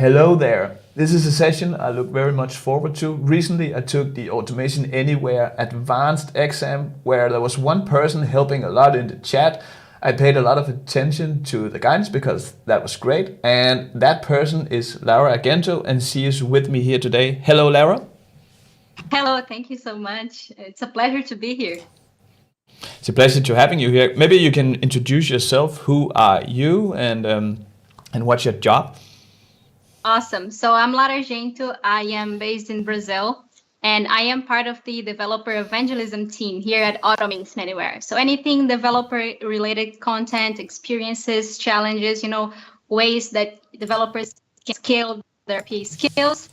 Hello there. This is a session I look very much forward to. Recently, I took the Automation Anywhere Advanced exam where there was one person helping a lot in the chat. I paid a lot of attention to the guidance because that was great. And that person is Lara Argento, and she is with me here today. Hello, Lara. Hello, thank you so much. It's a pleasure to be here. It's a pleasure to having you here. Maybe you can introduce yourself. Who are you, and what's your job? Awesome. So I'm Lara Argento. I am based in Brazil, and I am part of the developer evangelism team here at Automation Anywhere. So anything developer-related content, experiences, challenges, ways that developers can scale their RPA skills.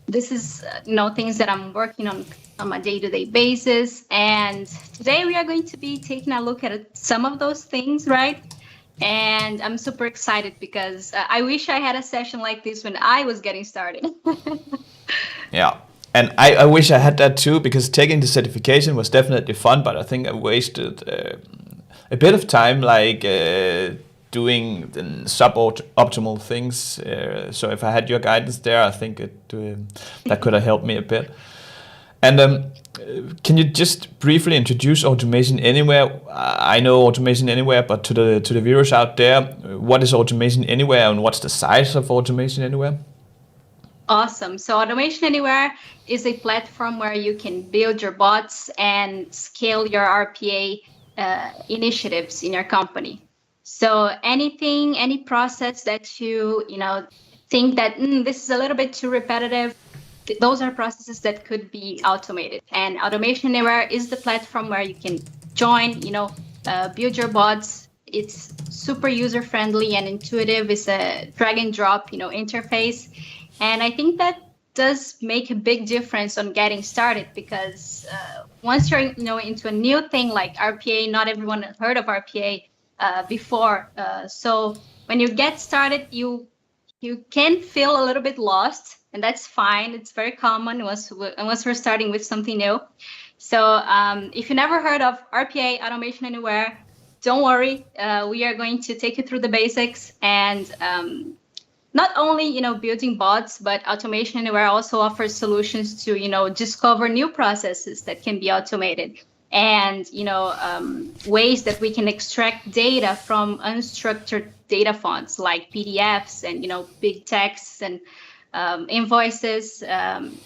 This is, things that I'm working on a day-to-day basis. And today we are going to be taking a look at some of those things, right? And I'm super excited because I wish I had a session like this when I was getting started. Yeah, and I wish I had that too, because taking the certification was definitely fun, but I think I wasted a bit of time doing the suboptimal things. So if I had your guidance there, I think that could have helped me a bit. And can you just briefly introduce Automation Anywhere? I know Automation Anywhere, but to the viewers out there, what is Automation Anywhere and what's the size of Automation Anywhere? Awesome. So Automation Anywhere is a platform where you can build your bots and scale your RPA initiatives in your company. So any process that you think that this is a little bit too repetitive, those are processes that could be automated. And Automation Anywhere is the platform where you can join, build your bots. It's super user-friendly and intuitive. It's a drag and drop, interface. And I think that does make a big difference on getting started, because once you're into a new thing like RPA, not everyone heard of RPA before. So when you get started, you can feel a little bit lost. And that's fine. It's very common once we're starting with something new. So if you never heard of RPA, Automation Anywhere, don't worry. We are going to take you through the basics. And not only building bots, but Automation Anywhere also offers solutions to discover new processes that can be automated, and ways that we can extract data from unstructured data fonts like PDFs and big texts and invoices,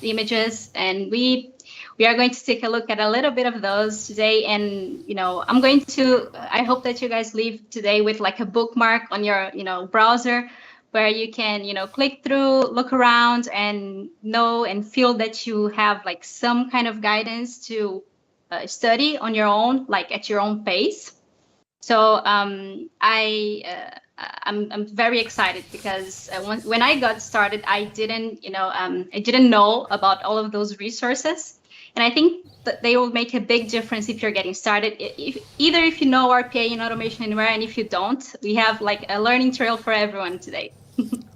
images, and we are going to take a look at a little bit of those today. And I hope that you guys leave today with like a bookmark on your browser, where you can click through, look around, and know and feel that you have like some kind of guidance to study on your own, like at your own pace. So I'm very excited because when I got started, I didn't know about all of those resources, and I think that they will make a big difference if you're getting started. Either if you know RPA and Automation Anywhere, and if you don't, we have like a learning trail for everyone today.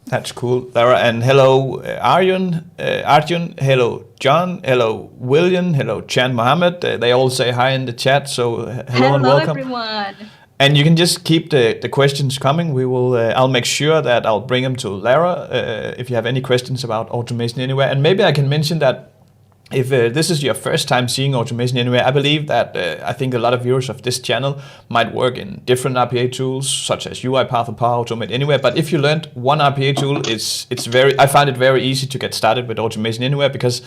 That's cool, Lara. And hello, Arjun. Hello, John. Hello, William. Hello, Chan Mohammed. They all say hi in the chat. So hello and welcome, everyone. And you can just keep the questions coming. We will. I'll make sure that I'll bring them to Lara if you have any questions about Automation Anywhere. And maybe I can mention that if this is your first time seeing Automation Anywhere, I believe that I think a lot of viewers of this channel might work in different RPA tools, such as UiPath or Power Automate Anywhere. But if you learned one RPA tool, I find it very easy to get started with Automation Anywhere, because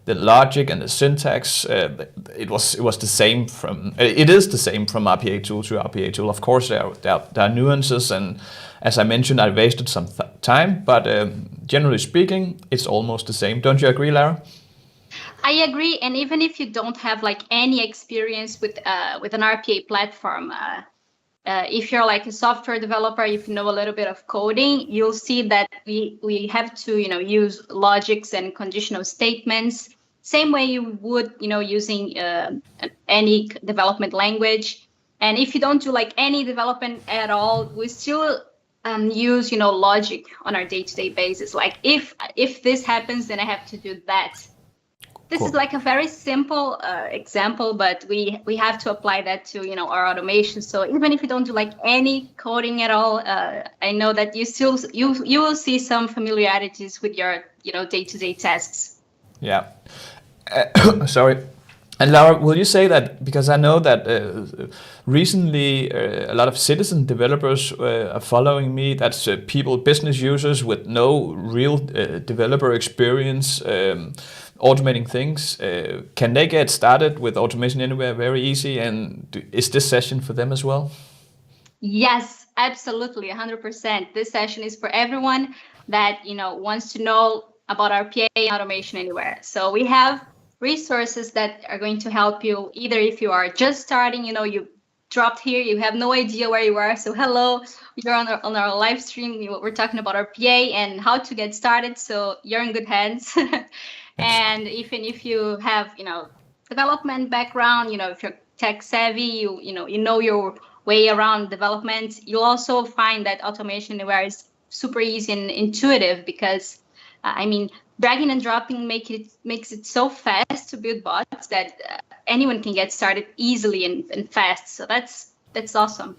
the logic and the syntax, it is the same from RPA tool to RPA tool. Of course, there are nuances, and as I mentioned, I wasted some time, but generally speaking, it's almost the same. Don't you agree, Lara? I agree, and even if you don't have like any experience with an RPA platform, if you're like a software developer, if you know a little bit of coding, you'll see that we have to use logics and conditional statements, same way you would using any development language. And if you don't do like any development at all, we still use logic on our day-to-day basis. Like if this happens, then I have to do that. This Cool. is like a very simple example, but we have to apply that to our automation. So even if you don't do like any coding at all, I know that you will see some familiarities with your day-to-day tasks. Yeah. Sorry. And Lara, will you say that, because I know that recently a lot of citizen developers are following me, that's people, business users with no real developer experience automating things. Can they get started with Automation Anywhere very easy? And is this session for them as well? Yes, absolutely, 100%. This session is for everyone that wants to know about RPA and Automation Anywhere. So we have resources that are going to help you either if you are just starting, you dropped here, you have no idea where you are. So hello, you're on our live stream. We're talking about RPA and how to get started. So you're in good hands. And even if you have, development background, if you're tech savvy, you know your way around development, you'll also find that Automation Anywhere is super easy and intuitive because, dragging and dropping makes it so fast to build bots that anyone can get started easily and fast. So that's awesome.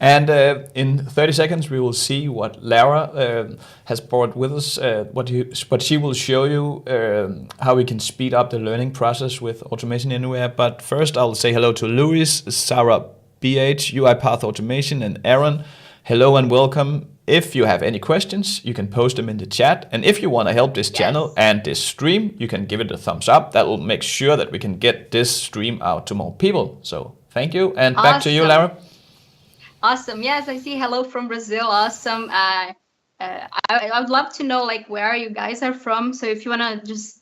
And in 30 seconds, we will see what Lara has brought with us, what she will show you, how we can speed up the learning process with Automation Anywhere. But first, I'll say hello to Luis, Sarah BH, UiPath Automation, and Aaron. Hello and welcome. If you have any questions, you can post them in the chat. And if you want to help this channel and this stream, you can give it a thumbs up. That will make sure that we can get this stream out to more people. So thank you. And back to you, Lara. Awesome. Yes, I see. Hello from Brazil. Awesome. I would love to know where you guys are from. So if you want to just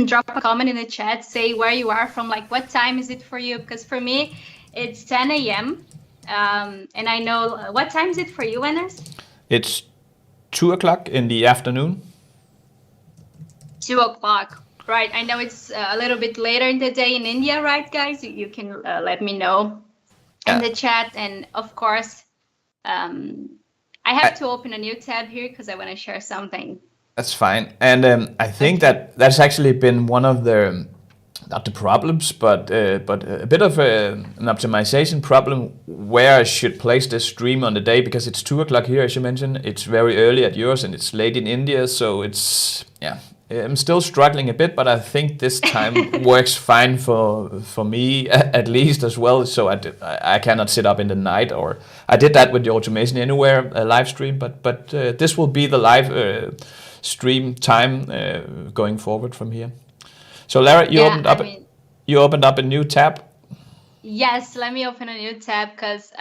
drop a comment in the chat, say where you are from, what time is it for you? Because for me, it's 10 a.m. And I know, what time is it for you, Enes? It's 2 o'clock in the afternoon. 2 o'clock. Right. I know it's a little bit later in the day in India, right, guys? You can let me know in the chat. And of course, I have to open a new tab here because I want to share something. That's fine. And I think that's actually been one of the, not the problems, but a bit of an optimization problem where I should place this stream on the day, because it's 2 o'clock here, as you mentioned. It's very early at yours and it's late in India. So it's, I'm still struggling a bit, but I think this time works fine for me at least as well. So I cannot sit up in the night, or I did that with the Automation Anywhere live stream, but this will be the live stream time going forward from here. So Lara, you opened up a new tab. Yes, let me open a new tab because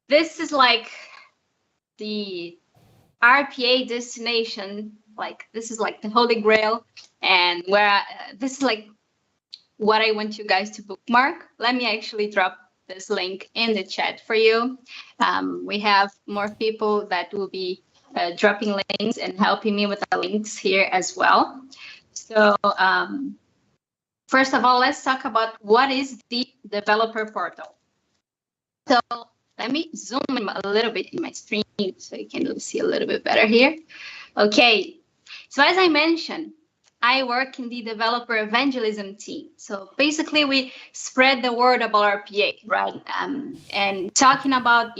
this is like the RPA destination. This is like the holy grail, and where this is like what I want you guys to bookmark. Let me actually drop this link in the chat for you. We have more people that will be dropping links and helping me with the links here as well. So first of all, let's talk about what is the developer portal. So let me zoom in a little bit in my screen so you can see a little bit better here. Okay, so as I mentioned, I work in the developer evangelism team. So basically we spread the word about RPA, right? And talking about,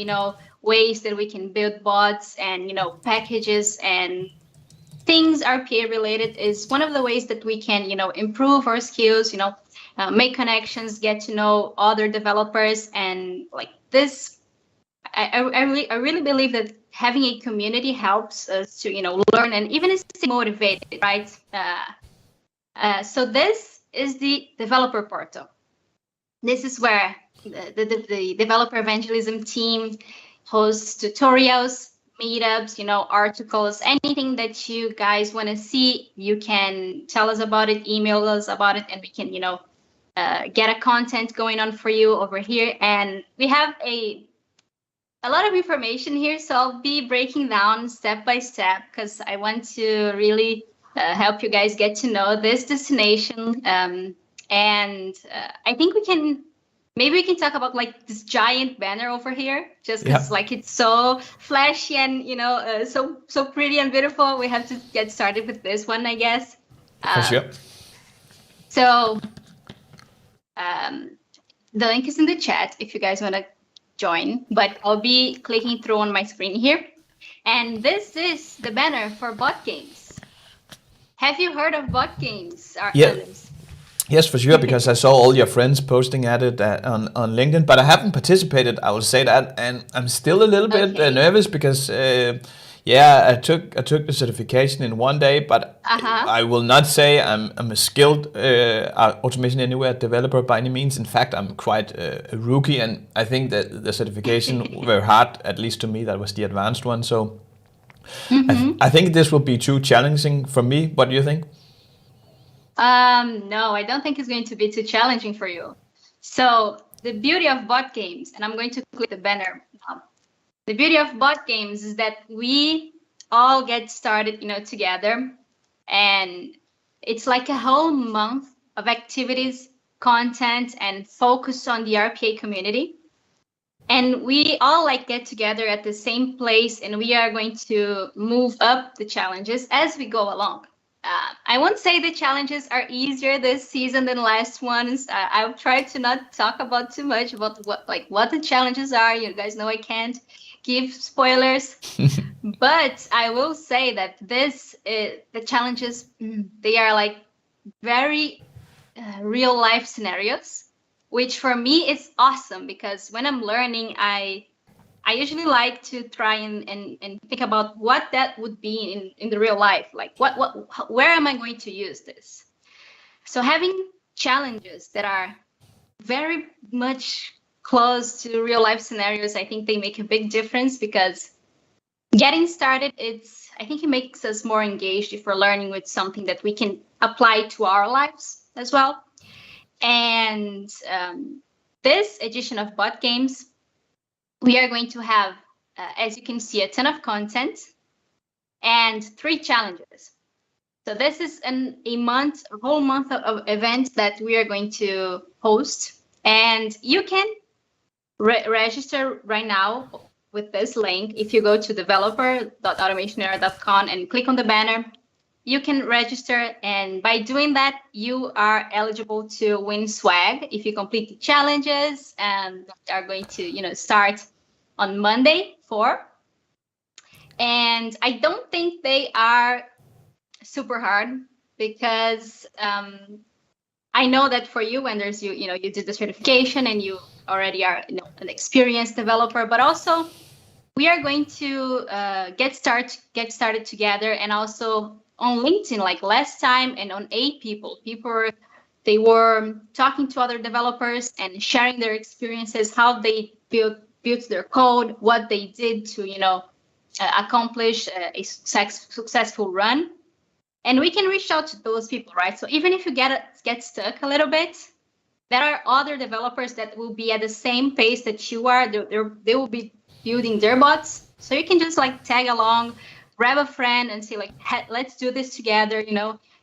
ways that we can build bots and, packages and things RPA related is one of the ways that we can, improve our skills, make connections, get to know other developers. And this, I really believe that having a community helps us to, learn and even stay motivated, right? So this is the developer portal. This is where the developer evangelism team hosts tutorials, meetups, articles, anything that you guys want to see. You can tell us about it, email us about it, and we can, get a content going on for you over here. And we have a lot of information here, so I'll be breaking down step by step because I want to really help you guys get to know this destination. And I think we can maybe we can talk about like this giant banner over here, just Yeah, because like it's so flashy and so pretty and beautiful. We have to get started with this one, I guess. for sure. So the link is in the chat if you guys want to join, but I'll be clicking through on my screen here. And this is the banner for bot games. Have you heard of bot games, Yeah. Anders? Yes, for sure, because I saw all your friends posting at it on LinkedIn, but I haven't participated, I will say that, and I'm still a little bit Okay. nervous because, yeah, I took the certification in one day, but I will not say I'm a skilled Automation Anywhere developer by any means. In fact, I'm quite a rookie, and I think that the certification were hard, at least to me, that was the advanced one, so I think this will be too challenging for me. What do you think? No, I don't think it's going to be too challenging for you. So the beauty of bot games, and I'm going to click the banner now. The beauty of bot games is that we all get started, together, and it's like a whole month of activities, content, and focus on the RPA community. And we all like get together at the same place, and we are going to move up the challenges as we go along. I won't say the challenges are easier this season than last ones. I'll try to not talk about too much about what the challenges are. You guys know I can't give spoilers, but I will say that the challenges, they are like very real life scenarios, which for me is awesome because when I'm learning, I usually like to try and think about what that would be in the real life. Like where am I going to use this? So having challenges that are very much close to real life scenarios, I think they make a big difference because getting started, I think it makes us more engaged if we're learning with something that we can apply to our lives as well. And this edition of Bot Games, we are going to have, as you can see, a ton of content and 3 challenges. So this is a whole month of events that we are going to host. And you can register right now with this link. If you go to developer.automationera.com and click on the banner, you can register, and by doing that, you are eligible to win swag if you complete the challenges, and are going to start on Monday 4. And I don't think they are super hard because I know that for you, when there's you did the certification and you already are an experienced developer, but also we are going to get started together, and also on LinkedIn, like last time, and on people they were talking to other developers and sharing their experiences, how they built their code, what they did to accomplish a successful run. And we can reach out to those people, right? So even if you get stuck a little bit, there are other developers that will be at the same pace that you are. They will be building their bots, so you can just like tag along, grab a friend, and say like, hey, let's do this together.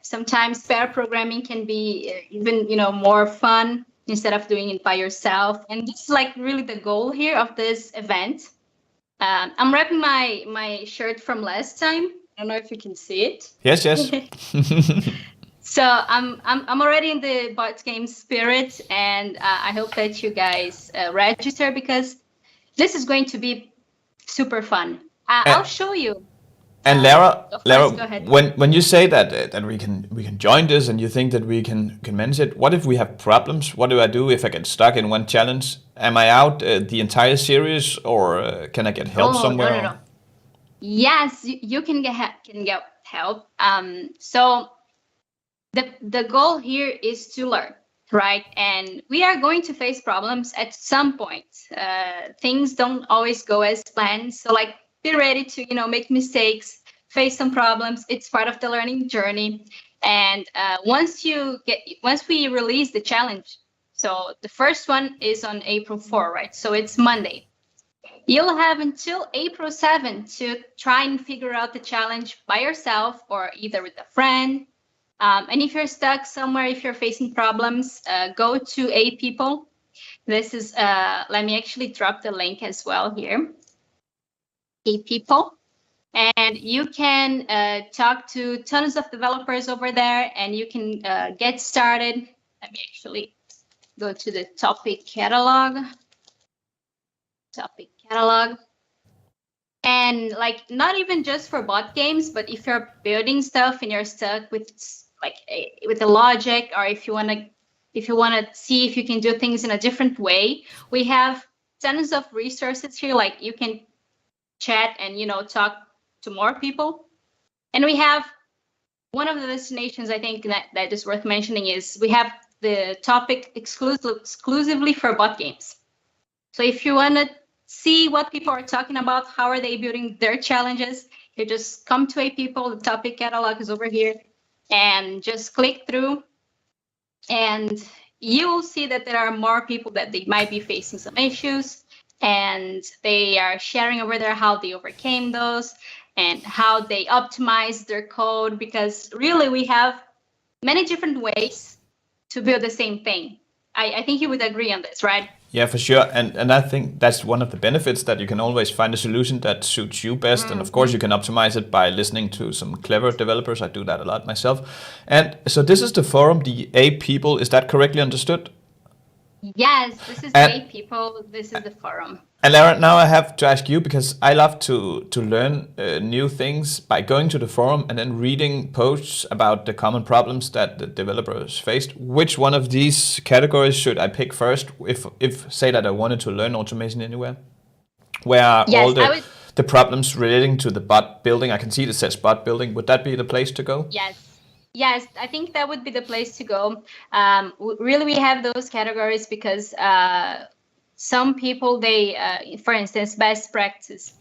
Sometimes pair programming can be even more fun instead of doing it by yourself. And this is like really the goal here of this event. I'm wrapping my shirt from last time. I don't know if you can see it. Yes. So I'm already in the bot game spirit, and I hope that you guys register because this is going to be super fun. I'll show you. And Lara, go ahead. when you say that we can join this, and you think that we can manage it, what if we have problems? What do I do if I get stuck in one challenge? Am I out the entire series, or can I get help somewhere? No. Yes, you can get help. So the goal here is to learn, right? And we are going to face problems at some point. Things don't always go as planned. So like, be ready to make mistakes, face some problems. It's part of the learning journey. And once we release the challenge, so the first one is on April 4, right? So it's Monday. You'll have until April 7 to try and figure out the challenge by yourself or either with a friend. And if you're stuck somewhere, if you're facing problems, go to people. This is, let me actually drop the link as well here. Hey, people. And you can talk to tons of developers over there, and you can get started. Let me actually go to the topic catalog. And like, not even just for bot games, but if you're building stuff and you're stuck with like with the logic, or if you want to see if you can do things in a different way, we have tons of resources here. Like, you can chat and talk to more people. And we have one of the destinations, I think, that is worth mentioning is we have the topic exclusively for bot games. So if you want to see what people are talking about, how are they building their challenges, you just come to a people, the topic catalog is over here, and just click through, and you will see that there are more people that they might be facing some issues, and they are sharing over there how they overcame those and how they optimize their code, because really we have many different ways to build the same thing. I think you would agree on this, right? Yeah, for sure. And I think that's one of the benefits, that you can always find a solution that suits you best. Mm-hmm. And of course, you can optimize it by listening to some clever developers. I do that a lot myself. And so this is the forum, the A people. Is that correctly understood? Yes, this is A people. This is the forum. And Lara, now I have to ask you, because I love to learn new things by going to the forum and then reading posts about the common problems that the developers faced. Which one of these categories should I pick first if say that I wanted to learn Automation Anywhere? Where are all the problems relating to the bot building? I can see it says bot building. Would that be the place to go? Yes, I think that would be the place to go. Really, we have those categories because some people, for instance, best practice.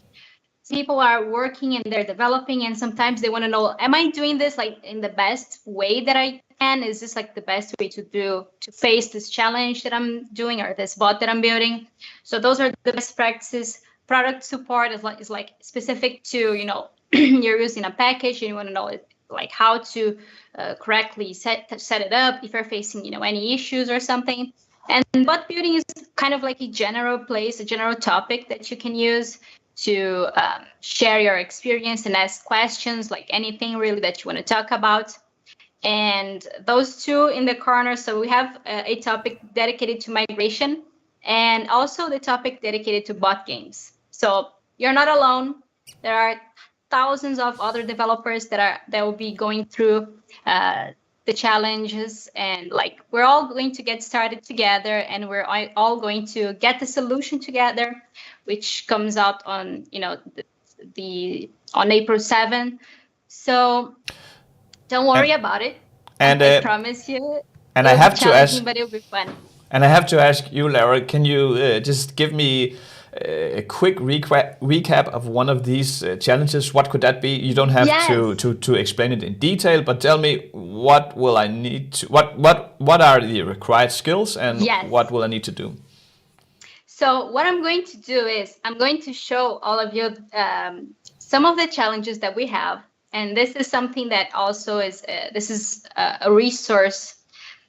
People are working and they're developing, and sometimes they want to know, am I doing this like in the best way that I can? Is this like the best way to face this challenge that I'm doing, or this bot that I'm building? So those are the best practices. Product support is like specific to, you're using a package and you want to know like how to correctly set it up if you're facing, any issues or something. And bot building is kind of like a general place, a general topic that you can use to share your experience and ask questions, like anything really that you want to talk about. And those two in the corner, so we have a topic dedicated to migration and also the topic dedicated to bot games. So you're not alone. There are thousands of other developers that will be going through the challenges, and like we're all going to get started together, and we're all going to get the solution together, which comes out on on April 7th. So don't worry about it. And I promise you, and I have to ask, but it'll be fun. And I have to ask you, Lara, can you just give me a quick recap of one of these challenges? What could that be? You don't have to explain it in detail, but tell me, what will I need to, what are the required skills, and what will I need to do? So what I'm going to do is I'm going to show all of you some of the challenges that we have, and this is something that also is a resource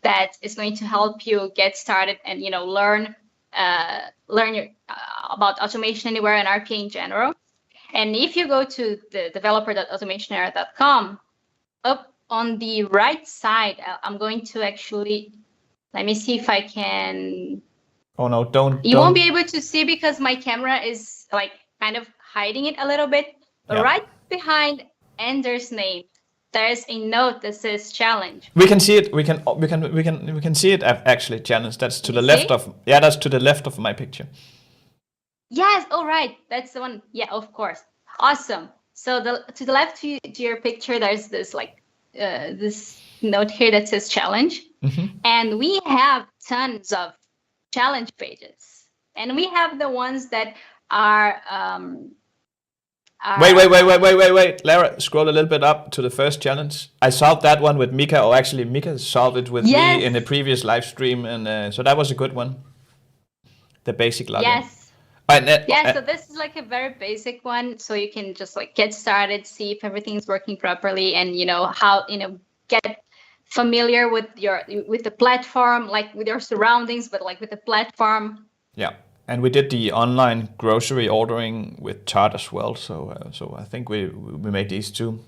that is going to help you get started and learn about Automation Anywhere and RPA in general. And if you go to the developer.automationanywhere.com, up on the right side, I'm going to actually, let me see if I can. Oh no, don't. You won't be able to see because my camera is like kind of hiding it a little bit. But right behind Ender's name, there's a note that says challenge. We can see it. We can see it actually. Challenge. That's to the left of. Yeah, that's to the left of my picture. Yes. All right. That's the one. Yeah. Of course. Awesome. So to the left to your picture, there's this this note here that says challenge, and we have tons of challenge pages, and we have the ones that are. Wait, Lara, scroll a little bit up to the first challenge. I solved that one with Mika, or actually Mika solved it with me in a previous live stream, and so that was a good one. The basic login. Yes. So this is like a very basic one, so you can just like get started, see if everything's working properly, and how get familiar with the platform, like with your surroundings, but like with the platform. Yeah, and we did the online grocery ordering with Chart as well. So I think we made these two.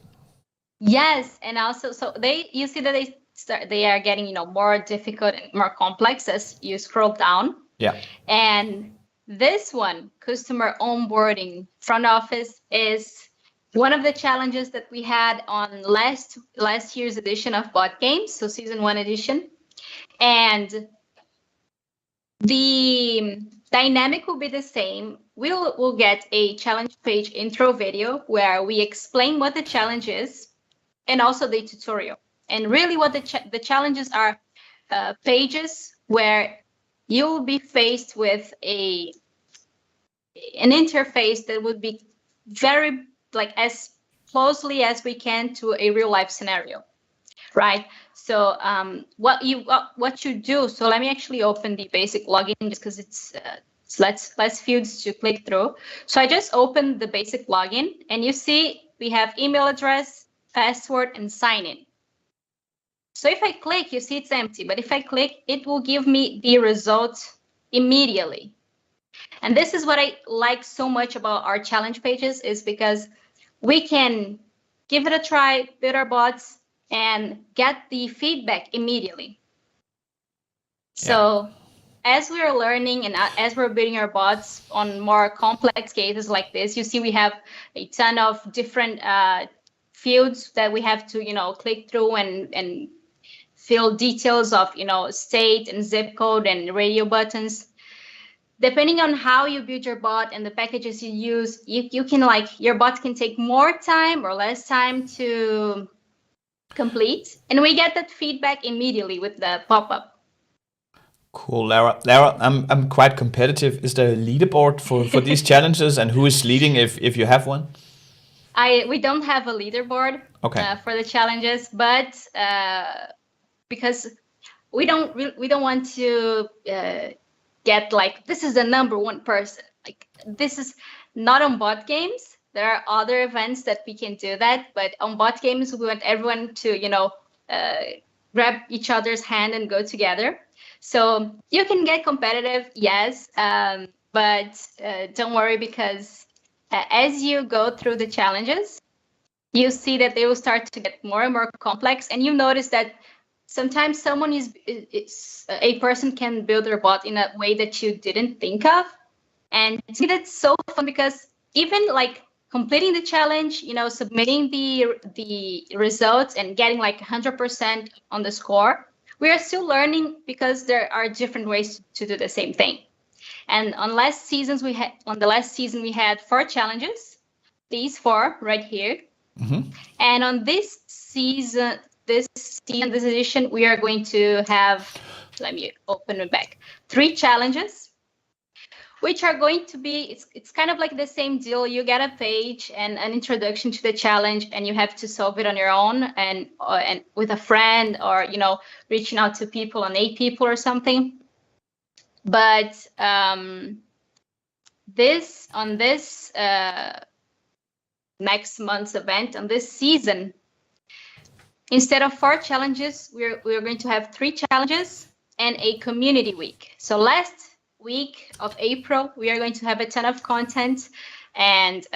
Yes, and also so you see that they are getting more difficult and more complex as you scroll down. Yeah. And this one, customer onboarding front office, is one of the challenges that we had on last year's edition of Bot Games, so season 1 edition. And the dynamic will be the same. We'll get a challenge page intro video where we explain what the challenge is and also the tutorial. And really what the challenges are, pages where you'll be faced with an interface that would be very like as closely as we can to a real life scenario, right? So what you do, so let me actually open the basic login just because it's less fields to click through. So I just opened the basic login and you see we have email address, password, and sign in. So if I click, you see it's empty, but if I click, it will give me the results immediately. And this is what I like so much about our challenge pages, is because we can give it a try, build our bots, and get the feedback immediately. So as we're learning and as we're building our bots on more complex cases like this, you see we have a ton of different fields that we have to, click through and fill details of, state and zip code and radio buttons. Depending on how you build your bot and the packages you use, you can your bot can take more time or less time to complete. And we get that feedback immediately with the pop-up. Cool, Lara. Lara, I'm quite competitive. Is there a leaderboard for these challenges, and who is leading if you have one? We don't have a leaderboard for the challenges, but because we don't want to get this is the number one person. This is not on Bot Games. There are other events that we can do that, but on Bot Games we want everyone to grab each other's hand and go together. So you can get competitive, yes, but don't worry, because as you go through the challenges, you see that they will start to get more and more complex, and you notice that sometimes a person can build their bot in a way that you didn't think of. And I think that's so fun, because even completing the challenge, submitting the results and getting 100% on the score, we are still learning, because there are different ways to do the same thing. And on the last season we had 4 challenges, these 4 right here. Mm-hmm. And on this season, this edition, we are going to have, let me open it back, 3 challenges, which are going to be, it's kind of like the same deal. You get a page and an introduction to the challenge, and you have to solve it on your own and with a friend, or reaching out to people on 8 people or something. But this next month's event, on this season, instead of 4 challenges, we're going to have 3 challenges and a community week. So last week of April, we are going to have a ton of content, and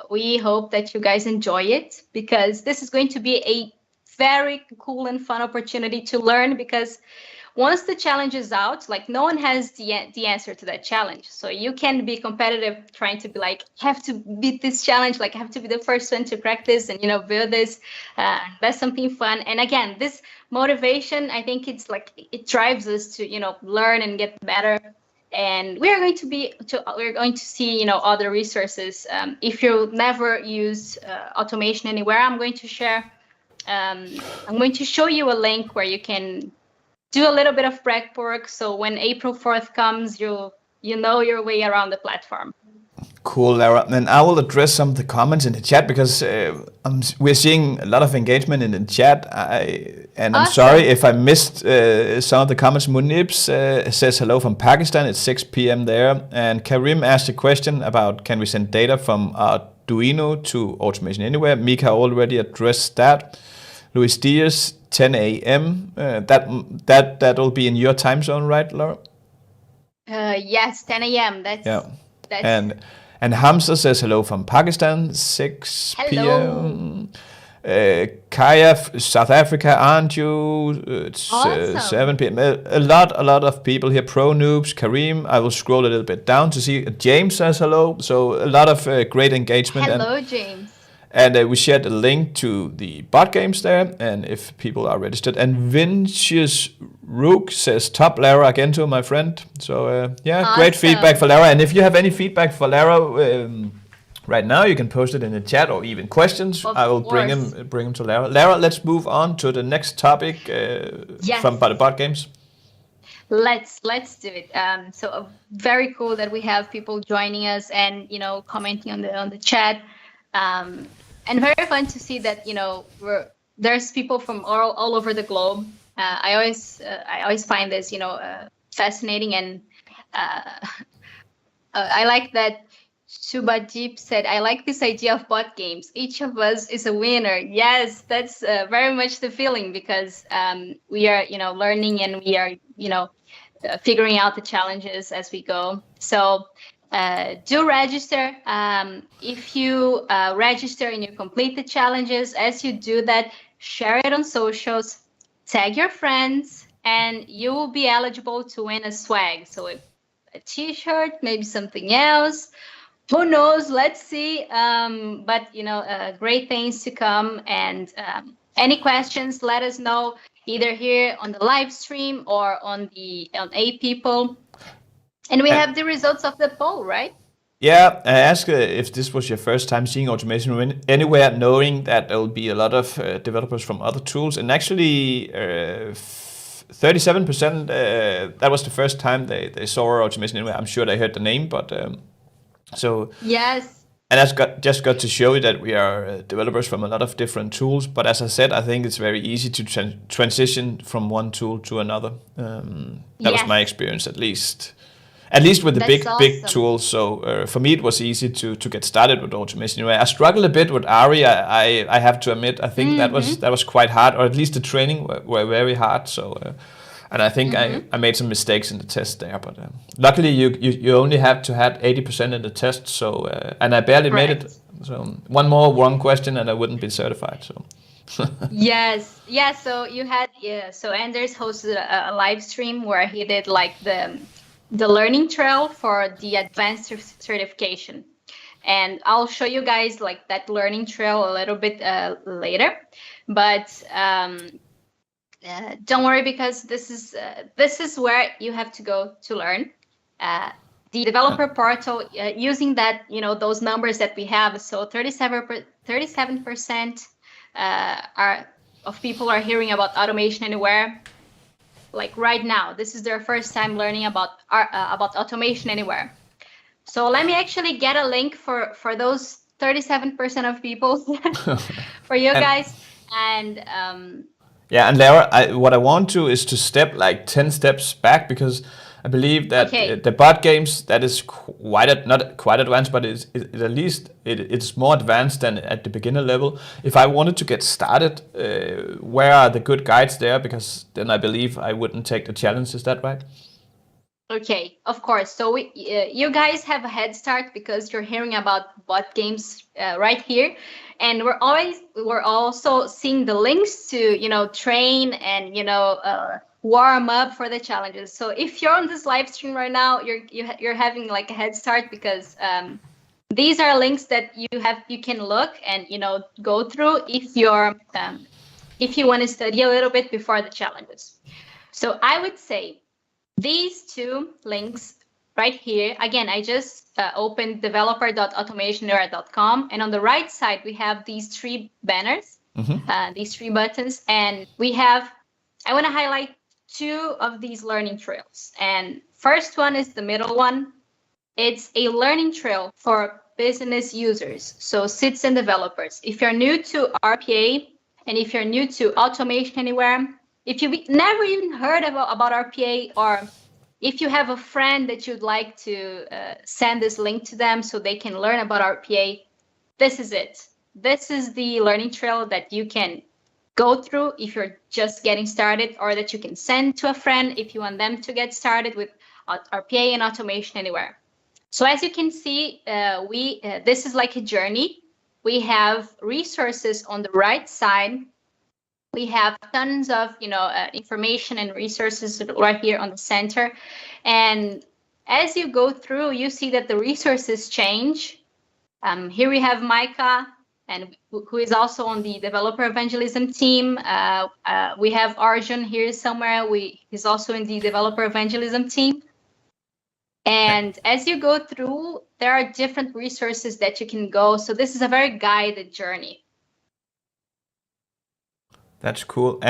we hope that you guys enjoy it, because this is going to be a very cool and fun opportunity to learn, because once the challenge is out, no one has the answer to that challenge. So you can be competitive, trying to be have to beat this challenge, have to be the first one to practice and, build this. That's something fun. And again, this motivation, I think it's it drives us to, learn and get better. And we're going to see, other resources. If you never use automation anywhere, I'm going to show you a link where you can do a little bit of prep work, so when April 4th comes, you know your way around the platform. Cool, Lara. And I will address some of the comments in the chat, because we're seeing a lot of engagement in the chat. I'm awesome. Sorry if I missed some of the comments. Munib says hello from Pakistan. It's 6 p.m. there. And Karim asked a question about, can we send data from Arduino to Automation Anywhere? Mika already addressed that. Luis Diaz 10 a.m. That will be in your time zone, right, Laura? Yes, 10 a.m. Yeah. That's And Hamza says hello from Pakistan, 6 hello. p.m. Kaya, South Africa, aren't you? It's Awesome. 7 p.m. A lot of people here. Pro Noobs, Kareem. I will scroll a little bit down to see. James says hello. So a lot of great engagement. Hello, James. And we shared a link to the bot games there, and if people are registered. And Vincius Rook says, top Lara Argento, my friend. So yeah, great feedback for Lara. And if you have any feedback for Lara right now, you can post it in the chat or even questions. I will bring them to Lara. Lara, let's move on to the next topic from the bot games. Let's do it. So very cool that we have people joining us and commenting on the chat. And very fun to see that there's people from all over the globe. I always find this fascinating, and I like that Subhajip said, I like this idea of bot games. Each of us is a winner. Yes, that's very much the feeling, because we are learning, and we are figuring out the challenges as we go. So do register. If you register and you complete the challenges, as you do that, share it on socials, tag your friends, and you will be eligible to win a swag. So a t-shirt, maybe something else. Who knows? Let's see. But great things to come. And any questions, let us know either here on the live stream or on A People. And we have the results of the poll, right? Yeah, I asked if this was your first time seeing automation anywhere, knowing that there will be a lot of developers from other tools. And actually, 37%, that was the first time they saw automation anywhere. I'm sure they heard the name, but so... Yes. And that's just got to show you that we are developers from a lot of different tools. But as I said, I think it's very easy to transition from one tool to another. That was my experience, at least with the big tools. So for me, it was easy to get started with automation. Anyway, I struggled a bit with Ari. I have to admit, I think that was quite hard, or at least the training were very hard. So. And I think I made some mistakes in the test there, but luckily you only have to have 80% in the test. So and I barely made it. So one more wrong question and I wouldn't be certified. So yes, yeah. So you had So Anders hosted a live stream where he did like the learning trail for the advanced certification, and I'll show you guys like that learning trail a little bit later, but. Don't worry, because this is where you have to go to learn. The developer portal, using that, those numbers that we have. So 37% of people are hearing about Automation Anywhere. Like right now, this is their first time learning about Automation Anywhere. So let me actually get a link for those 37% of people for you guys. And yeah, and Lara, what I want to is to step like 10 steps back, because I believe that the bot games, that is not quite advanced, but it's at least it's more advanced than at the beginner level. If I wanted to get started, where are the good guides there? Because then I believe I wouldn't take the challenge. Is that right? Okay, of course. So you guys have a head start because you're hearing about bot games right here, and we're also seeing the links to train and warm up for the challenges. So if you're on this live stream right now, you're having like a head start, because these are links that you can look and go through if you want to study a little bit before the challenges. So I would say these two links right here. Again, I just opened developer.automationera.com, and on the right side we have these three banners, these three buttons, and I want to highlight two of these learning trails. And first one is the middle one. It's a learning trail for business users, so citizen developers. If you're new to RPA, and if you're new to Automation Anywhere, if you've never even heard about RPA, or if you have a friend that you'd like to send this link to them so they can learn about RPA, this is it. This is the learning trail that you can go through if you're just getting started, or that you can send to a friend if you want them to get started with RPA and Automation Anywhere. So as you can see, this is like a journey. We have resources on the right side. We have tons of information and resources right here on the center. And as you go through, you see that the resources change. Here we have Micah, and who is also on the developer evangelism team. We have Arjun here somewhere. He's also in the developer evangelism team. And as you go through, there are different resources that you can go. So this is a very guided journey. That's cool.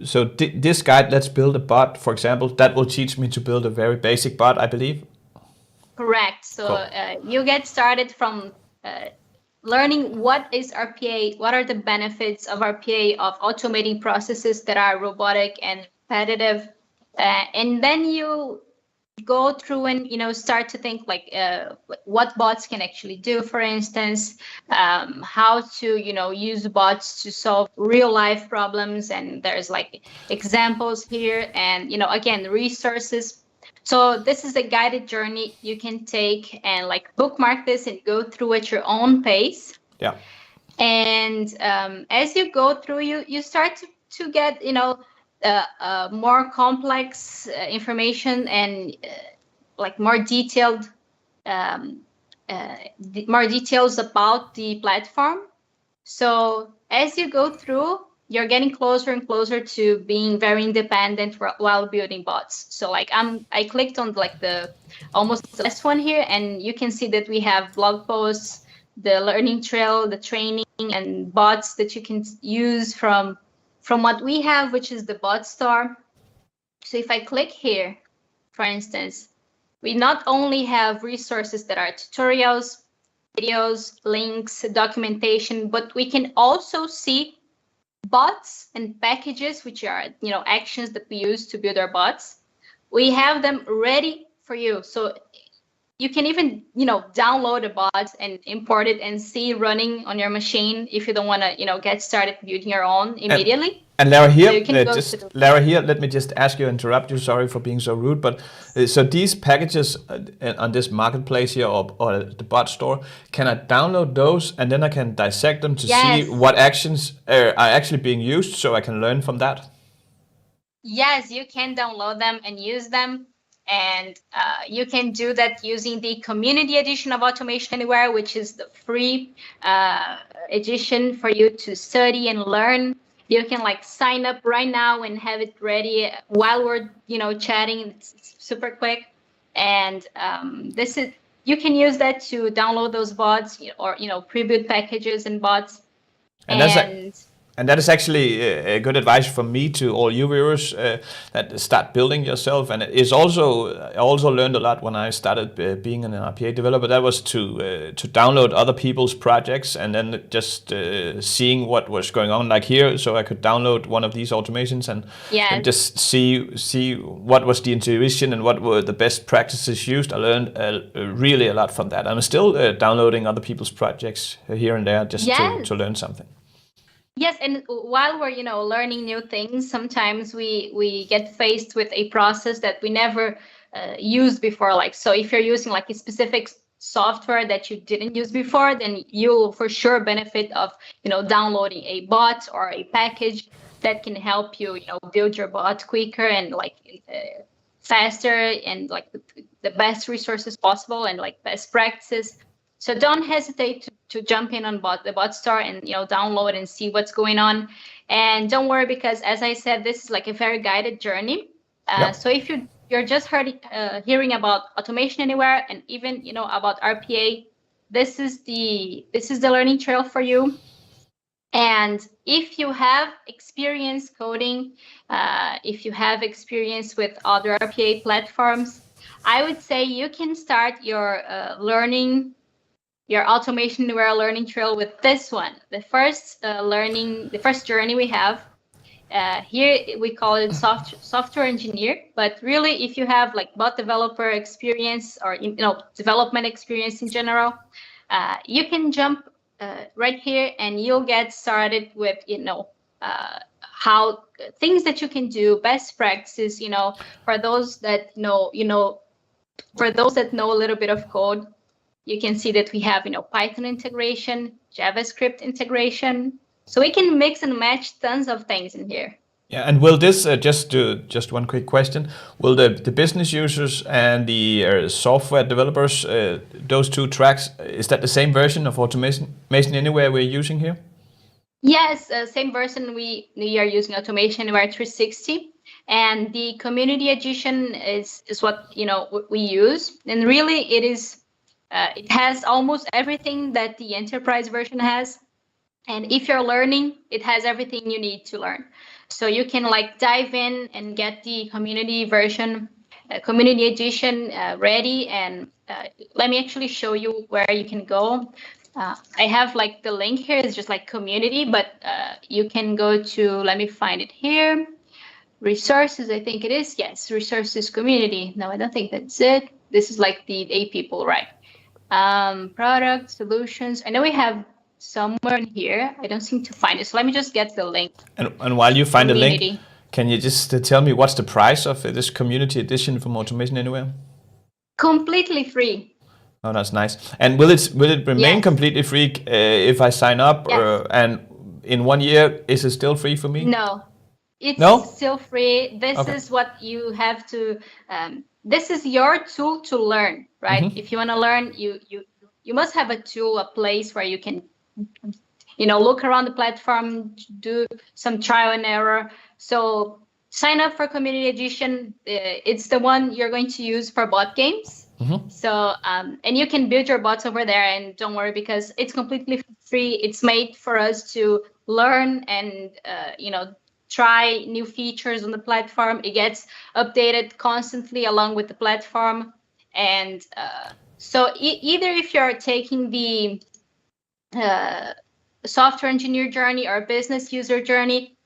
So this guide, let's build a bot, for example, that will teach me to build a very basic bot, I believe. Correct. So cool. You get started from learning what is RPA, what are the benefits of RPA, of automating processes that are robotic and repetitive, and then you go through and start to think like what bots can actually do, for instance, how to use bots to solve real life problems, and there's like examples here, and again, resources. So this is a guided journey you can take and like bookmark this and go through at your own pace. Yeah. And as you go through, you start to get more complex information and like more detailed more details about the platform. So as you go through, you're getting closer and closer to being very independent while building bots. So like I clicked on like the almost the last one here, and you can see that we have blog posts, the learning trail, the training, and bots that you can use from what we have, which is the bot store. So if I click here, for instance, we not only have resources that are tutorials, videos, links, documentation, but we can also see bots and packages, which are actions that we use to build our bots. We have them ready for you. So you can even download a bot and import it and see running on your machine if you don't want to get started building your own immediately. And Lara here, Lara here, let me just ask you, interrupt you, sorry for being so rude, but so these packages on this marketplace here or the bot store, can I download those and then I can dissect them to see what actions are actually being used so I can learn from that? Yes, you can download them and use them. And you can do that using the community edition of Automation Anywhere, which is the free edition for you to study and learn. You can like sign up right now and have it ready while we're chatting. It's super quick, and you can use that to download those bots or pre-built packages and bots. And that is actually a good advice from me to all you viewers that start building yourself. And I also learned a lot when I started being an RPA developer. That was to download other people's projects and then just seeing what was going on, like here. So I could download one of these automations and just see what was the intuition and what were the best practices used. I learned really a lot from that. I'm still downloading other people's projects here and there just to learn something. Yes, and while we're learning new things, sometimes we get faced with a process that we never used before. Like, so if you're using like a specific software that you didn't use before, then you'll for sure benefit of downloading a bot or a package that can help you build your bot quicker and like faster and like the best resources possible and like best practices. So don't hesitate to jump in on the bot store and download and see what's going on. And don't worry, because as I said, this is like a very guided journey. So if you're just hearing about Automation Anywhere and even about RPA, this is the learning trail for you. And if you have experience coding, if you have experience with other RPA platforms, I would say you can start your your Automation Anywhere learning trail with this one. The first journey we have here, we call it software engineer. But really, if you have like bot developer experience or development experience in general, you can jump right here and you'll get started with how things that you can do, best practices, for those that know, for those that know a little bit of code, you can see that we have, Python integration, JavaScript integration. So we can mix and match tons of things in here. Yeah, and will this just one quick question? Will the business users and the software developers, those two tracks, is that the same version of Automation Anywhere we're using here? Yes, same version. We are using Automation Anywhere 360, and the Community Edition is what we use. And really, it has almost everything that the Enterprise version has. And if you're learning, it has everything you need to learn. So you can dive in and get the community version, community edition ready. And let me actually show you where you can go. I have the link here. It's just community, but you can go to, let me find it here. Resources, I think it is. Yes, resources community. No, I don't think that's it. This is the 8 people, right? Product solutions. I know we have somewhere in here. I don't seem to find it. So let me just get the link. And while you find the link, can you just tell me what's the price of this community edition from Automation Anywhere? Completely free. Oh, that's nice. And will it remain completely free if I sign up? Yes. And in 1 year, is it still free for me? No, it's still free. This is what you have to. This is your tool to learn, right? Mm-hmm. If you want to learn, you must have a tool, a place where you can, look around the platform, do some trial and error. So sign up for Community Edition. It's the one you're going to use for bot games. Mm-hmm. So, and you can build your bots over there, and don't worry, because it's completely free. It's made for us to learn and, try new features on the platform. It gets updated constantly along with the platform. And so either if you're taking the software engineer journey or business user journey,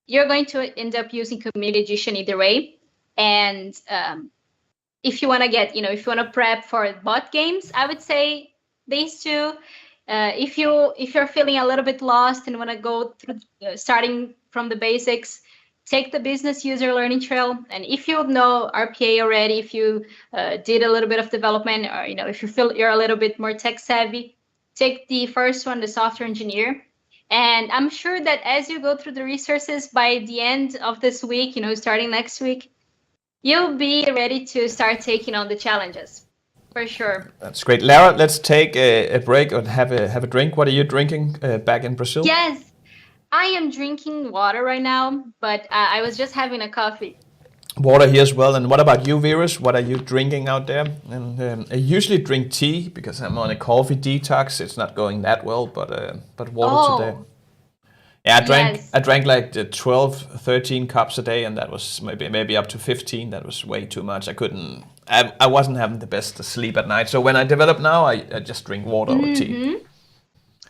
you're going to end up using Community Edition either way. And if you want to get, if you want to prep for bot games, I would say these two. If you're feeling a little bit lost and want to go through starting from the basics, take the business user learning trail. And if you know RPA already, if you did a little bit of development, or if you feel you're a little bit more tech savvy, take the first one, the software engineer. And I'm sure that as you go through the resources by the end of this week, starting next week, you'll be ready to start taking on the challenges. For sure. That's great. Lara, let's take a break and have a drink. What are you drinking back in Brazil? Yes, I am drinking water right now, but I was just having a coffee. Water here as well. And what about you, Virus? What are you drinking out there? And I usually drink tea because I'm on a coffee detox. It's not going that well, but water today. Yeah, I drank like 12, 13 cups a day, and that was maybe up to 15. That was way too much. I wasn't having the best sleep at night. So when I develop now, I just drink water or tea.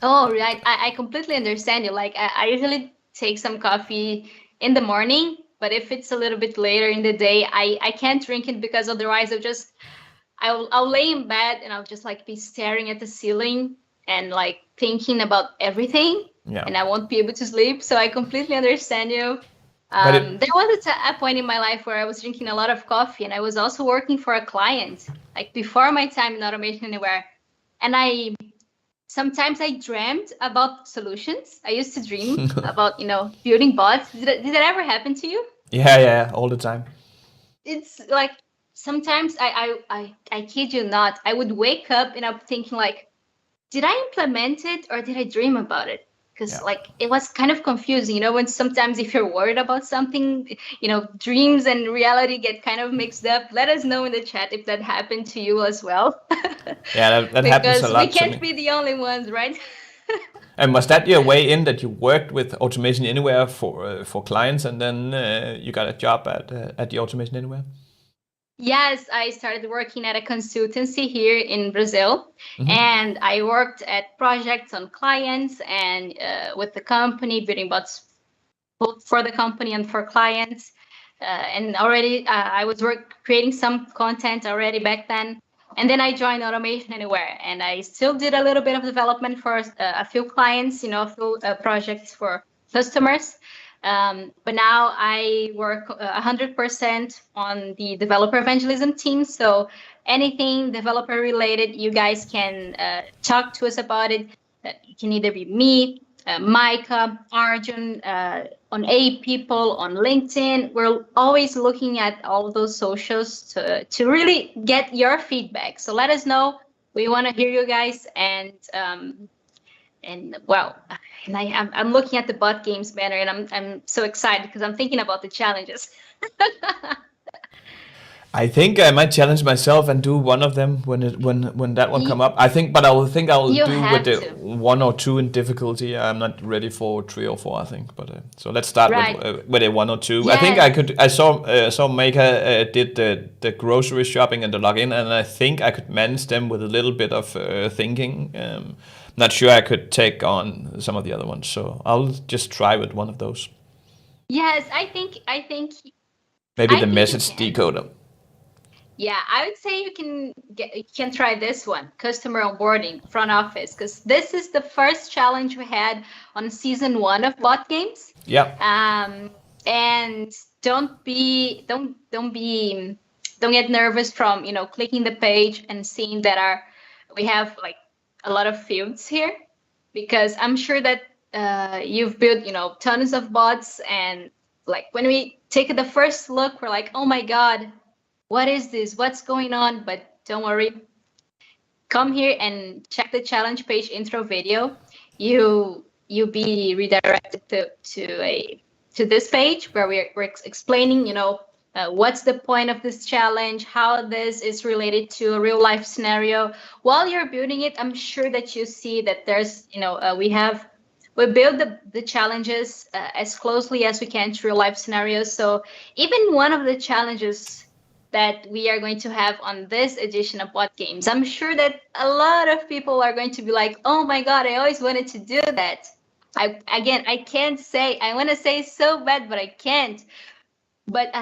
Oh, right. I completely understand you. I usually take some coffee in the morning, but if it's a little bit later in the day, I can't drink it because otherwise I'll lay in bed and I'll just be staring at the ceiling and thinking about everything. Yeah. And I won't be able to sleep. So I completely understand you. There was a point in my life where I was drinking a lot of coffee, and I was also working for a client, before my time in Automation Anywhere. And sometimes I dreamt about solutions. I used to dream about, building bots. Did that ever happen to you? Yeah, all the time. It's sometimes I kid you not, I would wake up and I'm thinking did I implement it or did I dream about it? Because it was kind of confusing, when sometimes if you're worried about something, dreams and reality get kind of mixed up. Let us know in the chat if that happened to you as well. Yeah, that happens a lot. Because we can't be the only ones, right? And was that your way in, that you worked with Automation Anywhere for clients, and then you got a job at the Automation Anywhere? Yes, I started working at a consultancy here in Brazil, and I worked at projects on clients and with the company, building bots both for the company and for clients. And already I was creating some content already back then. And then I joined Automation Anywhere, and I still did a little bit of development for a few clients, a few projects for customers. But now I work 100% on the developer evangelism team. So anything developer related, you guys can talk to us about it. It can either be me, Micah, Arjun, on A People, on LinkedIn. We're always looking at all those socials to really get your feedback. So let us know. We want to hear you guys, and well, and I'm looking at the bot games banner, and I'm so excited because I'm thinking about the challenges. I think I might challenge myself and do one of them when that one come up. I think I will You do with have the to. 1 or 2 in difficulty. I'm not ready for 3 or 4. I think, but so let's start Right. with a 1 or 2. I think Yes. I saw Maker did the grocery shopping and the login, and I think I could manage them with a little bit of thinking. Not sure I could take on some of the other ones, so I'll just try with one of those. Yes, I think Maybe I the think message you can. decoder. Yeah, I would say you can try this one, customer onboarding, front office, because this is the first challenge we had on season 1 of bot games. Yeah. And don't get nervous from clicking the page and seeing that we have like a lot of fields here, because I'm sure that you've built tons of bots, and like when we take the first look, we're like, oh my god, what is this? What's going on? But don't worry. Come here and check the challenge page intro video. You be redirected to this page where we're explaining, what's the point of this challenge, how this is related to a real life scenario. While you're building it, I'm sure that you see that there's, we build the challenges as closely as we can to real life scenarios. So even one of the challenges that we are going to have on this edition of Bot Games, I'm sure that a lot of people are going to be like, oh my god, I always wanted to do that. I can't say, I want to say so bad, but I can't. But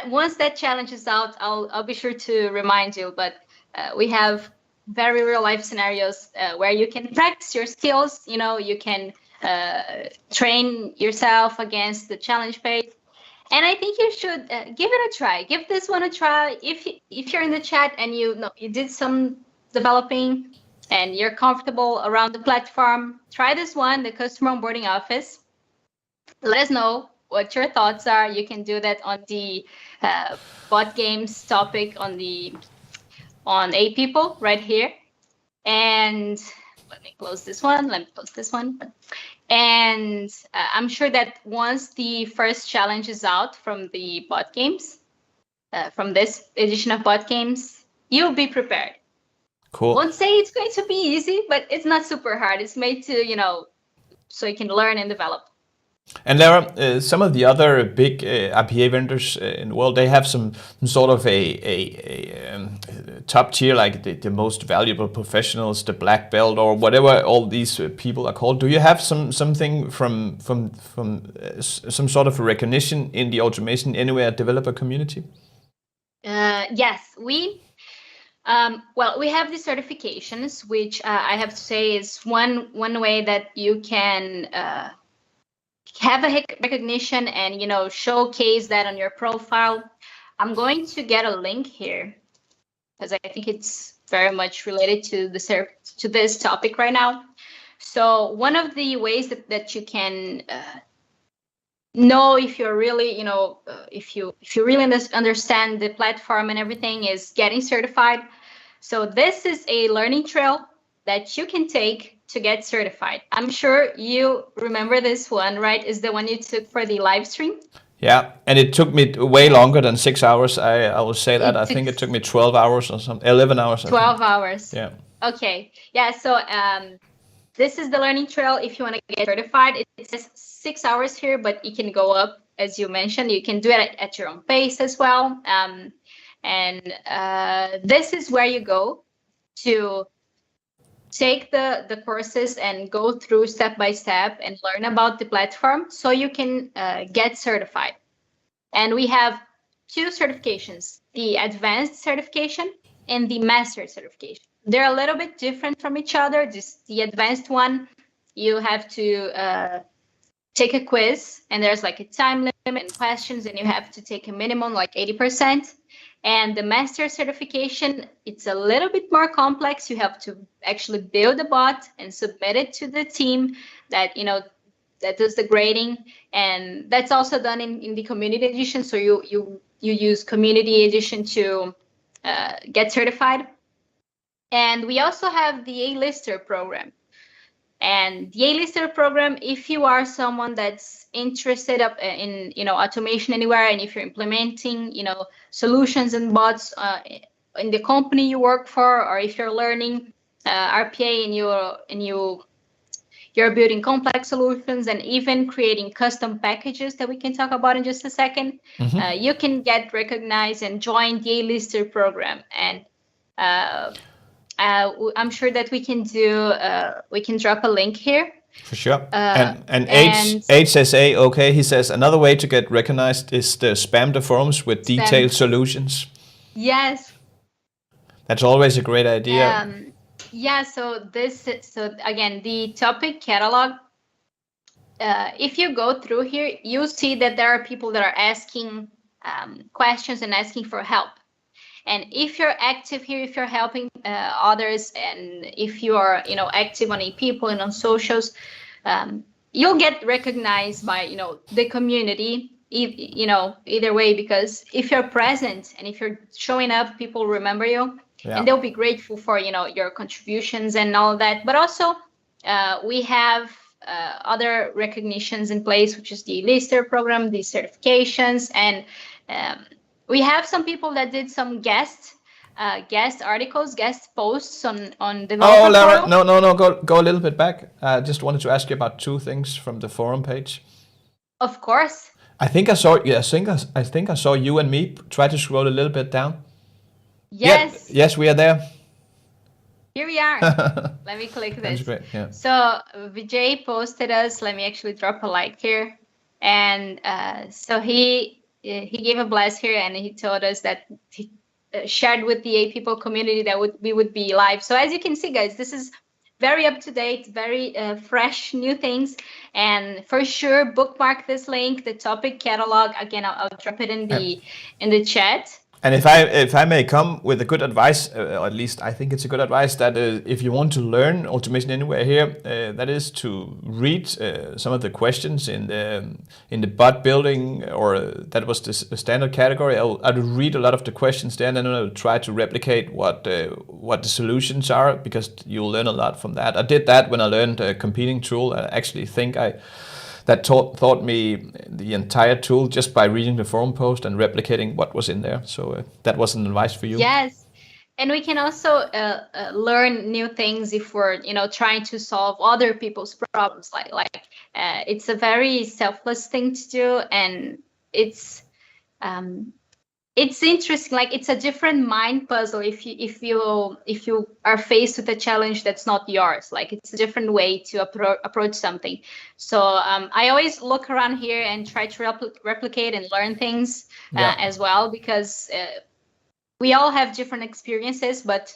once that challenge is out, I'll be sure to remind you. But we have very real life scenarios where you can practice your skills. You can train yourself against the challenge page. And I think you should give it a try. Give this one a try. If you're in the chat and you did some developing and you're comfortable around the platform, try this one, the customer onboarding office. Let us know what your thoughts are. You can do that on the bot games topic on A People right here. And let me close this one. And I'm sure that once the first challenge is out from the bot games, from this edition of bot games, you'll be prepared. Cool. Won't say it's going to be easy, but it's not super hard. It's made to, so you can learn and develop. And Lara, some of the other big RPA vendors in the world, they have some sort of a top tier, like the most valuable professionals, the black belt, or whatever all these people are called. Do you have something from some sort of recognition in the Automation Anywhere developer community? Yes, we have the certifications, which I have to say is one way that you can have a recognition and showcase that on your profile. I'm going to get a link here because I think it's very much related to this topic right now. So one of the ways that you can know if you're really if you really understand the platform and everything is getting certified. So this is a learning trail that you can take to get certified. I'm sure you remember this one, right? Is the one you took for the live stream? Yeah, and it took me way longer than 6 hours. I will say that. I think it took me 12 hours or something, 11 hours. 12 hours. Yeah. Okay. Yeah. So this is the learning trail. If you want to get certified, it says 6 hours here, but it can go up, as you mentioned. You can do it at your own pace as well. And this is where you go to take the courses and go through step by step and learn about the platform so you can get certified. And we have 2 certifications, the advanced certification and the master certification. They're a little bit different from each other. The advanced one, you have to take a quiz, and there's like a time limit and questions, and you have to take a minimum like 80%. And the master certification, it's a little bit more complex. You have to actually build a bot and submit it to the team that, that does the grading. And that's also done in the community edition. So you use community edition to get certified. And we also have the A-lister program. And the A-lister program, if you are someone that's interested in automation anywhere, and if you're implementing solutions and bots in the company you work for, or if you're learning RPA and you're building complex solutions and even creating custom packages that we can talk about in just a second, you can get recognized and join the A-lister program. And I'm sure that we can drop a link here. For sure. And H says okay. He says another way to get recognized is to spam the forums with detailed solutions. Yes. That's always a great idea. Yeah. So again, the topic catalog. If you go through here, you'll see that there are people that are asking questions and asking for help. And if you're active here, if you're helping others, and if you are, active on people and on socials, you'll get recognized by, the community, either way, because if you're present and if you're showing up, people remember you, and they'll be grateful for, your contributions and all that. But also, we have other recognitions in place, which is the lister program, the certifications, and we have some people that did some guest articles, guest posts on developer. Oh, Lara, no, go a little bit back. I just wanted to ask you about two things from the forum page. Of course. I think I saw you and me try to scroll a little bit down. Yes. Yeah, yes, we are there. Here we are. Let me click this. That's great. Yeah. So Vijay posted us. Let me actually drop a like here, and so he gave a blast here, and he told us that he shared with the A People community that we would be live. So as you can see, guys, this is very up to date, very fresh, new things. And for sure, bookmark this link, the topic catalog. Again, I'll drop it in the chat. And if I may come with a good advice, or at least I think it's a good advice, that if you want to learn automation anywhere here, that is to read some of the questions in the bot building, or that was the standard category. I'd read a lot of the questions there, and then I'll try to replicate what the solutions are, because you'll learn a lot from that. I did that when I learned a competing tool. I actually think that taught me the entire tool just by reading the forum post and replicating what was in there. So that was an advice for you. Yes, and we can also learn new things if we're trying to solve other people's problems. Like it's a very selfless thing to do, and it's interesting. Like it's a different mind puzzle if you are faced with a challenge that's not yours. Like it's a different way to approach something. So I always look around here and try to replicate and learn things as well, because we all have different experiences. But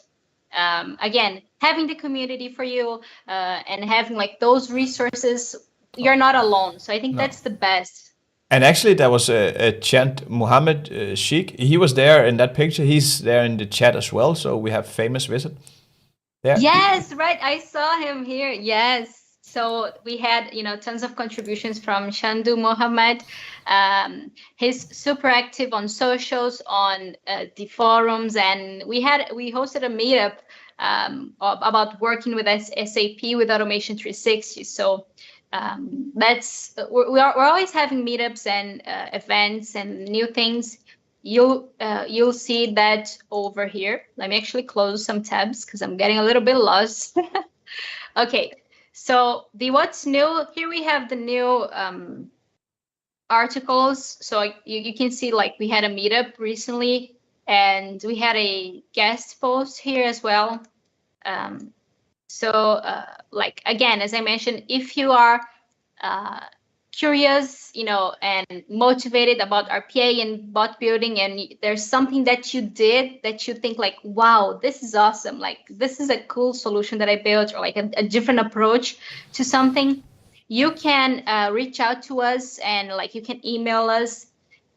again, having the community for you and having like those resources, you're not alone. So I think that's the best. And actually, there was a chant, Mohammed Sheikh. He was there in that picture. He's there in the chat as well. So we have famous visit. Yeah. Yes, right. I saw him here. Yes. So we had, tons of contributions from Shandu Mohammed. He's super active on socials, on the forums, and we hosted a meetup about working with SAP with Automation 360. So. We're always having meetups and events and new things. You'll see that over here. Let me actually close some tabs because I'm getting a little bit lost. Okay, so what's new here, we have the new articles. So you can see, like, we had a meetup recently, and we had a guest post here as well. So, like, again, as I mentioned, if you are curious, and motivated about RPA and bot building, and there's something that you did that you think like, wow, this is awesome. Like, this is a cool solution that I built, or like a different approach to something. you can reach out to us, and like you can email us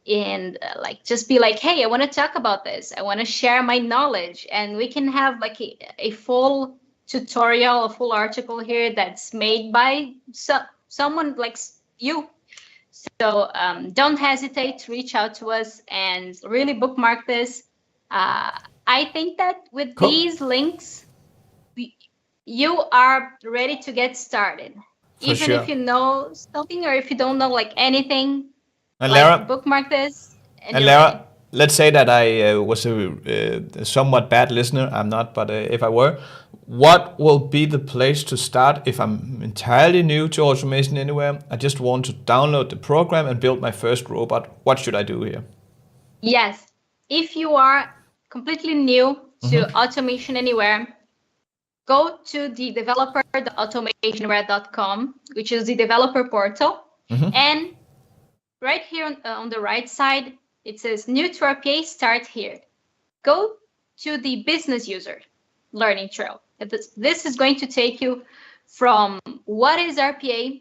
and like just be like, hey, I want to talk about this, I want to share my knowledge, and we can have like a full tutorial, a full article here that's made by someone like you. So don't hesitate to reach out to us and really bookmark this. I think that with Cool. these links, you are ready to get started. For Even sure. if you know something or if you don't know like anything, And like Lara, bookmark this and And you're ready. Lara, let's say that I was a somewhat bad listener. I'm not, but if I were, what will be the place to start if I'm entirely new to Automation Anywhere? I just want to download the program and build my first robot. What should I do here? Yes, if you are completely new to Automation Anywhere, go to the developer.automationanywhere.com, which is the developer portal. And right here on the right side, it says new to RPA, start here. Go to the business user learning trail. This is going to take you from what is RPA,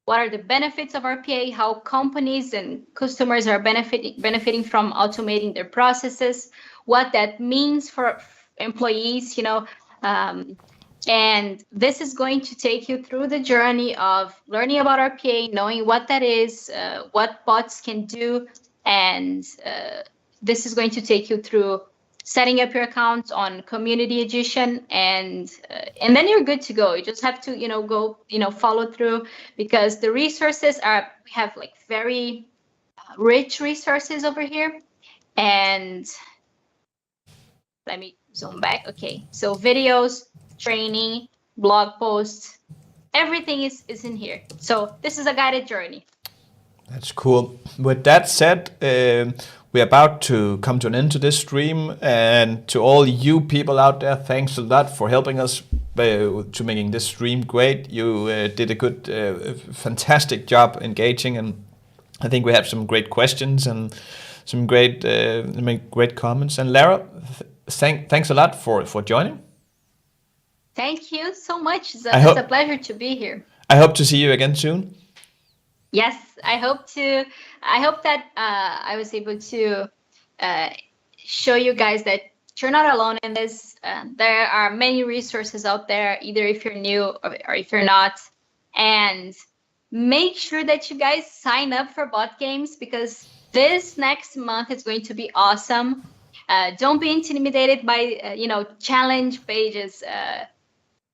what are the benefits of RPA, how companies and customers are benefiting from automating their processes, what that means for employees, and this is going to take you through the journey of learning about RPA, knowing what that is, what bots can do, and this is going to take you through setting up your account on Community Edition, and then you're good to go. You just have to, go, follow through, because the resources we have like very rich resources over here. And let me zoom back. Okay, so videos, training, blog posts, everything is in here. So this is a guided journey. That's cool. With that said, we're about to come to an end to this stream, and to all you people out there, thanks a lot for helping us to making this stream great. You did a good, fantastic job engaging, and I think we have some great questions and some great comments. And Lara, thanks a lot for joining. Thank you so much. It's a pleasure to be here. I hope to see you again soon. Yes, I hope that I was able to show you guys that you're not alone in this. There are many resources out there, either if you're new or if you're not. And make sure that you guys sign up for bot games, because this next month is going to be awesome. Don't be intimidated by challenge pages.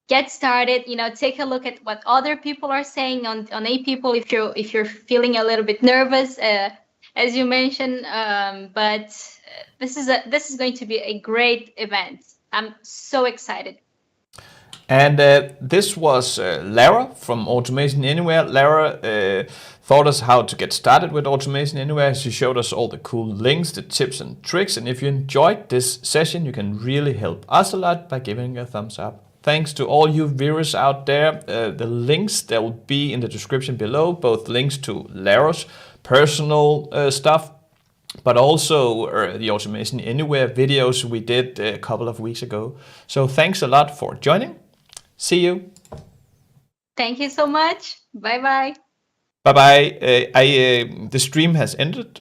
Get started, take a look at what other people are saying on A People if you're feeling a little bit nervous, as you mentioned, but this is going to be a great event. I'm so excited. And this was Lara from Automation Anywhere. Lara taught us how to get started with Automation Anywhere. She showed us all the cool links, the tips and tricks. And if you enjoyed this session, you can really help us a lot by giving a thumbs up. Thanks to all you viewers out there. The links that will be in the description below, both links to Lara's personal stuff, but also the Automation Anywhere videos we did a couple of weeks ago. So thanks a lot for joining. See you. Thank you so much. Bye-bye. Bye-bye. The stream has ended.